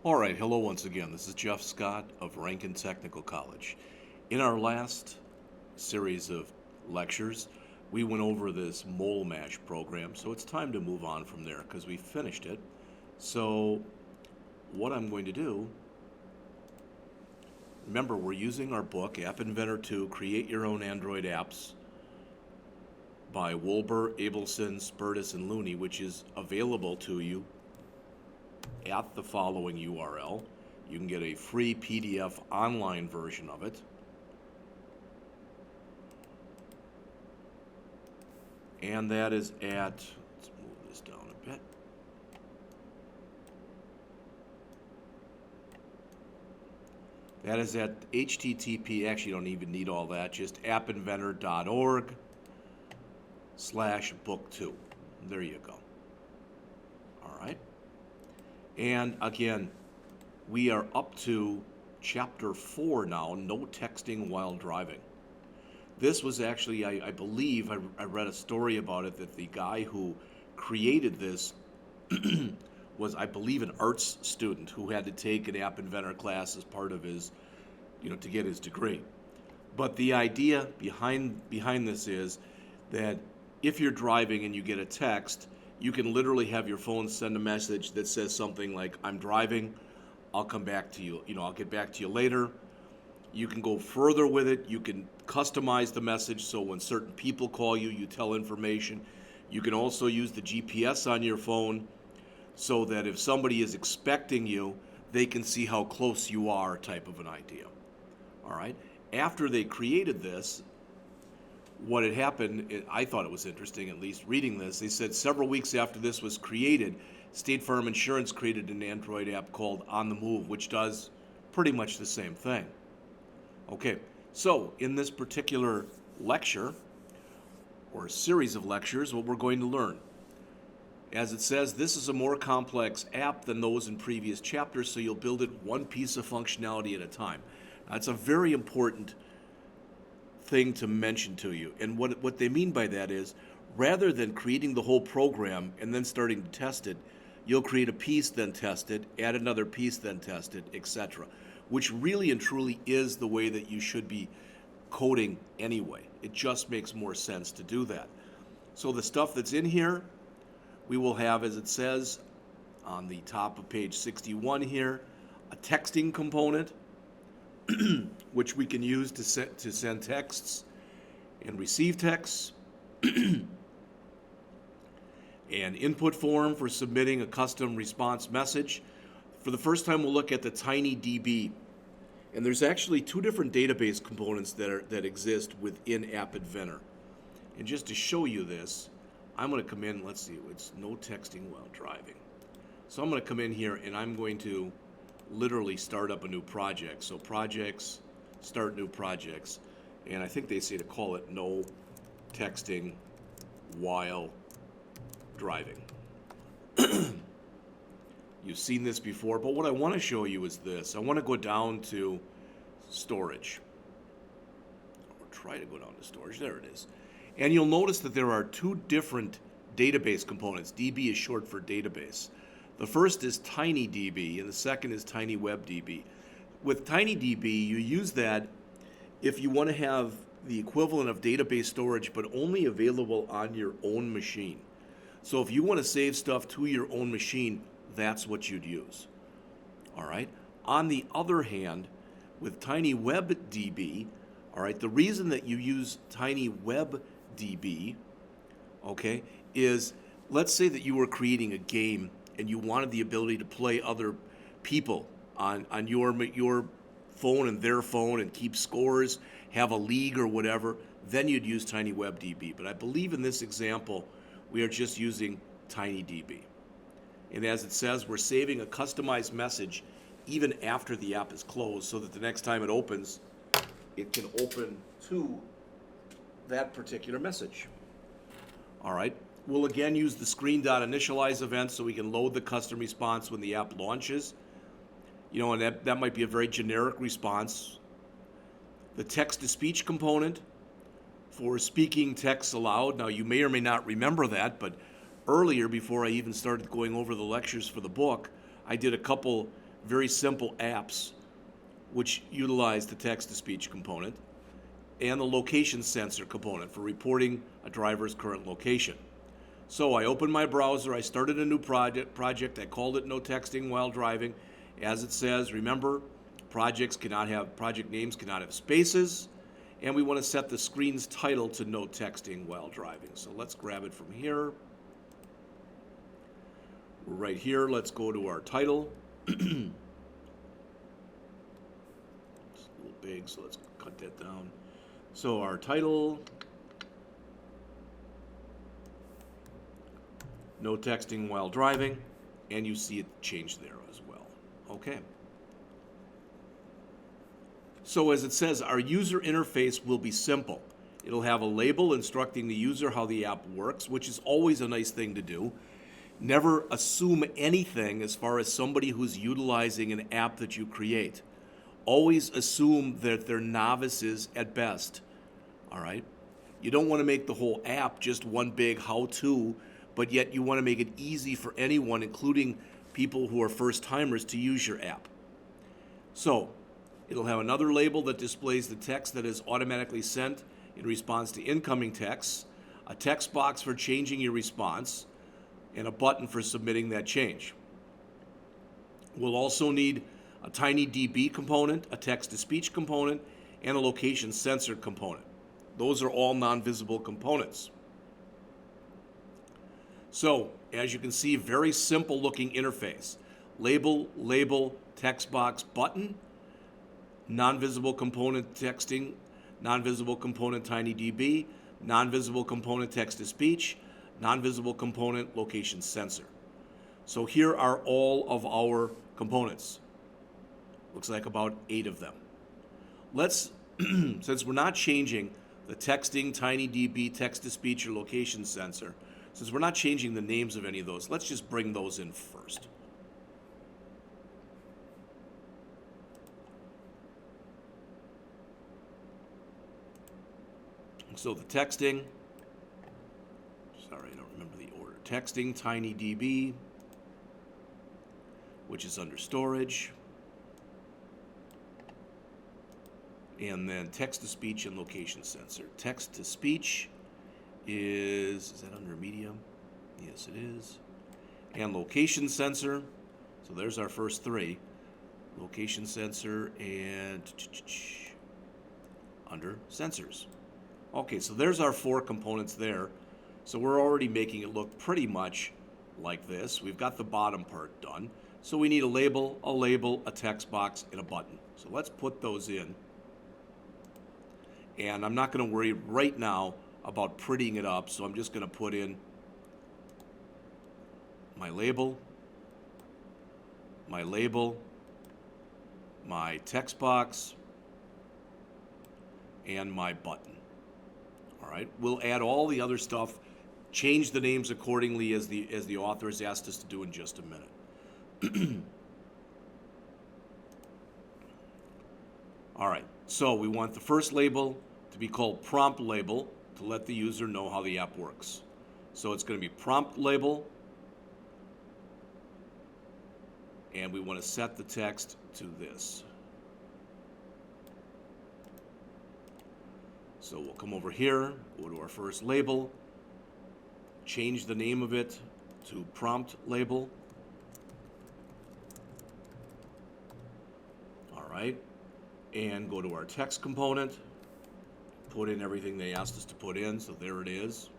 All right, hello once again. This is Jeff Scott of Rankin Technical College. In our last series of lectures, we went over this mole mash program, so it's time to move on from there because we finished it. So what I'm going to do, remember we're using our book, AppInventor2, Create Your Own Android Apps by Wolber, Abelson, Spertus, and Looney, which is available to you at the following URL. You can get a free PDF online version of it. And that is at, let's move this down a bit. That is at HTTP, actually you don't even need all that, just appinventor.org/book2. There you go. All right. And again, we are up to Chapter 4 now, No Texting While Driving. This was actually, I believe, I read a story about it, that the guy who created this was, I believe, an arts student who had to take an App Inventor class as part of his, to get his degree. But the idea behind this is that if you're driving and you get a text, you can literally have your phone send a message that says something like, I'm driving, I'll come back to you, I'll get back to you later. You can go further with it. You can customize the message so when certain people call you, you tell information. You can also use the GPS on your phone so that if somebody is expecting you, they can see how close you are, type of an idea. All right. After they created this, what had happened, I thought it was interesting, at least reading this, they said several weeks after this was created, State Farm Insurance created an Android app called On the Move, which does pretty much the same thing. Okay, so in this particular lecture, or a series of lectures, what we're going to learn, as it says, this is a more complex app than those in previous chapters, so you'll build it one piece of functionality at a time. That's a very important thing to mention to you. And what they mean by that is, rather than creating the whole program and then starting to test it, you'll create a piece, then test it, add another piece, then test it, etc., which really and truly is the way that you should be coding anyway. It just makes more sense to do that. So the stuff that's in here, we will have, as it says on the top of page 61 here, a texting component, which we can use to send texts and receive texts, an input form for submitting a custom response message. For the first time, we'll look at the TinyDB. And there's actually two different database components that exist within AppInventor. And just to show you this, I'm going to come in, let's see, it's no texting while driving. So I'm going to come in here and I'm going to literally start up a new project. So projects, start new projects. And I think they say to call it no texting while driving. You've seen this before, but what I want to show you is this. I want to go down to storage, or try to go down to storage. There it is. And you'll notice that there are two different database components. DB is short for database. The first is TinyDB, and the second is TinyWebDB. With TinyDB, you use that if you want to have the equivalent of database storage, but only available on your own machine. So if you want to save stuff to your own machine, that's what you'd use. All right. On the other hand, with TinyWebDB, all right, the reason that you use TinyWebDB, okay, is let's say that you were creating a game and you wanted the ability to play other people on your phone and their phone and keep scores, have a league or whatever, then you'd use TinyWebDB. But I believe in this example, we are just using TinyDB. And as it says, we're saving a customized message even after the app is closed so that the next time it opens, it can open to that particular message. All right. We'll again use the screen.initialize event so we can load the custom response when the app launches. And that might be a very generic response. The text-to-speech component for speaking text aloud. Now, you may or may not remember that, but earlier, before I even started going over the lectures for the book, I did a couple very simple apps which utilize the text-to-speech component and the location sensor component for reporting a driver's current location. So I opened my browser, I started a new project, I called it NoTexting while driving. As it says, remember, project names cannot have spaces, and we want to set the screen's title to NoTexting while driving. So let's grab it from here. We're right here, let's go to our title. It's a little big, so let's cut that down. So our title, no texting while driving, and you see it changed there as well. Okay. So as it says, our user interface will be simple. It'll have a label instructing the user how the app works, which is always a nice thing to do. Never assume anything as far as somebody who's utilizing an app that you create. Always assume that they're novices at best. All right? You don't want to make the whole app just one big how-to, but yet you want to make it easy for anyone, including people who are first-timers, to use your app. So, it'll have another label that displays the text that is automatically sent in response to incoming texts, a text box for changing your response, and a button for submitting that change. We'll also need a TinyDB component, a text-to-speech component, and a location sensor component. Those are all non-visible components. So, as you can see, very simple looking interface. Label, text box, button, non-visible component texting, non-visible component TinyDB, non-visible component text-to-speech, non-visible component location sensor. So here are all of our components. Looks like about 8 of them. Let's, since we're not changing the texting, TinyDB, text-to-speech, or location sensor, since we're not changing the names of any of those, let's just bring those in first. So the texting, sorry, I don't remember the order. Texting, TinyDB, which is under storage. And then text-to-speech and location sensor. Text-to-speech is that under medium? Yes, it is. And location sensor, so there's our first 3. Location sensor and under sensors. Okay, so there's our 4 components there. So we're already making it look pretty much like this. We've got the bottom part done. So we need a label, a text box, and a button. So let's put those in. And I'm not going to worry right now about prettying it up, so I'm just going to put in my label, my text box, and my button. All right, we'll add all the other stuff, change the names accordingly as the author has asked us to do in just a minute. All right, so we want the first label to be called prompt label to let the user know how the app works. So it's going to be prompt label, and we want to set the text to this. So we'll come over here, go to our first label, change the name of it to prompt label. All right, and go to our text component, put in everything they asked us to put in, so there it is.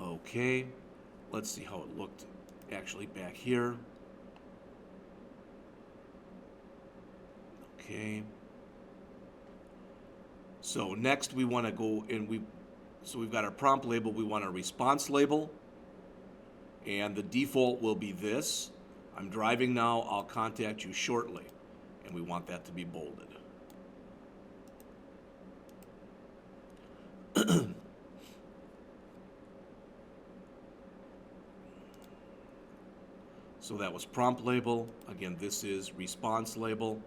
Okay, let's see how it looked actually back here. Okay. So next we want to go and we've got our prompt label, we want a response label, and the default will be this. I'm driving now, I'll contact you shortly. And we want that to be bolded. So that was prompt label. Again, this is response label.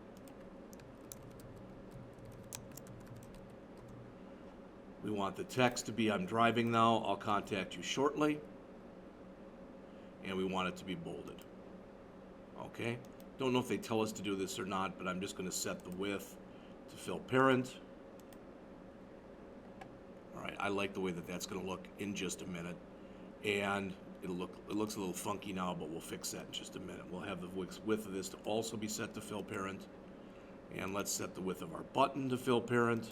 We want the text to be, I'm driving now, I'll contact you shortly. and we want it to be bolded. Okay? Don't know if they tell us to do this or not, but I'm just going to set the width to fill parent. All right, I like the way that that's going to look in just a minute. And it looks a little funky now, but we'll fix that in just a minute. We'll have the width of this to also be set to fill parent. And let's set the width of our button to fill parent.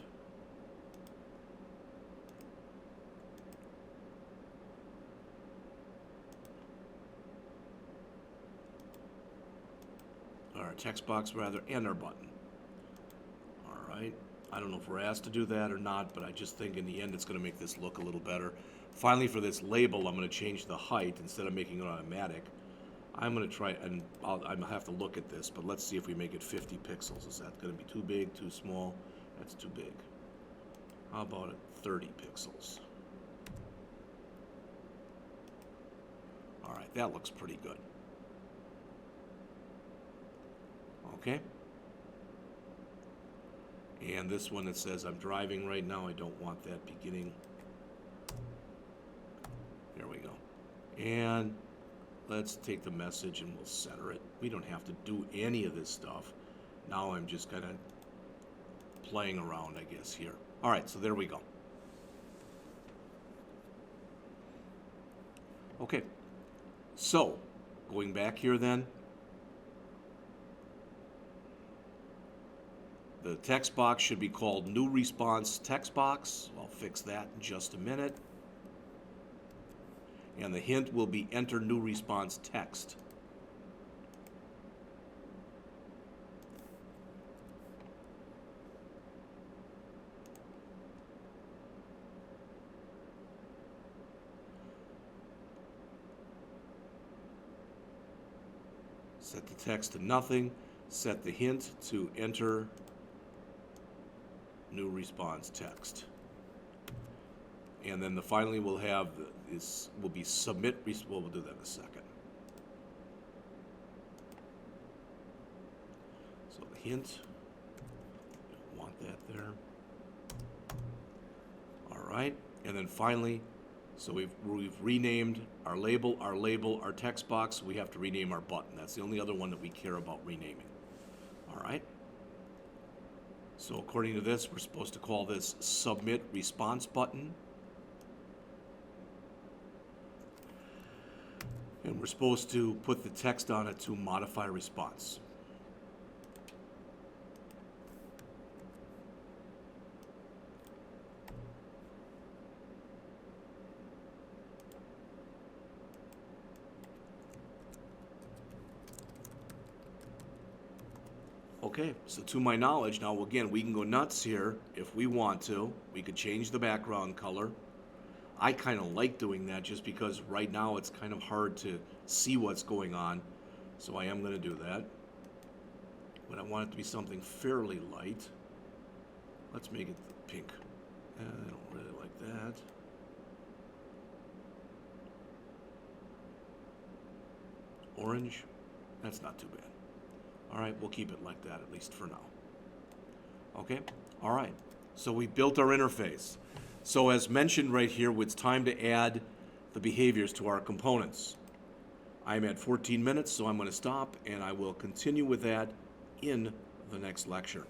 Our text box rather, and our button. All right. I don't know if we're asked to do that or not, but I just think in the end it's going to make this look a little better. Finally, for this label, I'm going to change the height instead of making it automatic. I'm going to try, and I'm going to have to look at this, but let's see if we make it 50 pixels. Is that going to be too big, too small? That's too big. How about it 30 pixels? All right, that looks pretty good. Okay. And this one that says I'm driving right now, I don't want that beginning. There we go. And let's take the message and we'll center it. We don't have to do any of this stuff. Now I'm just kind of playing around, I guess, here. All right, so there we go. Okay, so going back here then, the text box should be called New Response Text Box. I'll fix that in just a minute. And the hint will be Enter New Response Text. Set the text to nothing. Set the hint to Enter New Response Text. And then finally we'll have this will be submit. We'll do that in a second. So the hint, don't want that there. All right, and then finally, so we've renamed our label, our text box. We have to rename our button. That's the only other one that we care about renaming. All right. So according to this, we're supposed to call this Submit Response Button. And we're supposed to put the text on it to modify response. Okay, so to my knowledge, now again, we can go nuts here if we want to. We could change the background color. I kind of like doing that just because right now it's kind of hard to see what's going on. So I am going to do that. But I want it to be something fairly light. Let's make it pink. I don't really like that. Orange. That's not too bad. All right, we'll keep it like that at least for now. Okay, all right. So we built our interface. So as mentioned right here, it's time to add the behaviors to our components. I'm at 14 minutes, so I'm going to stop, and I will continue with that in the next lecture.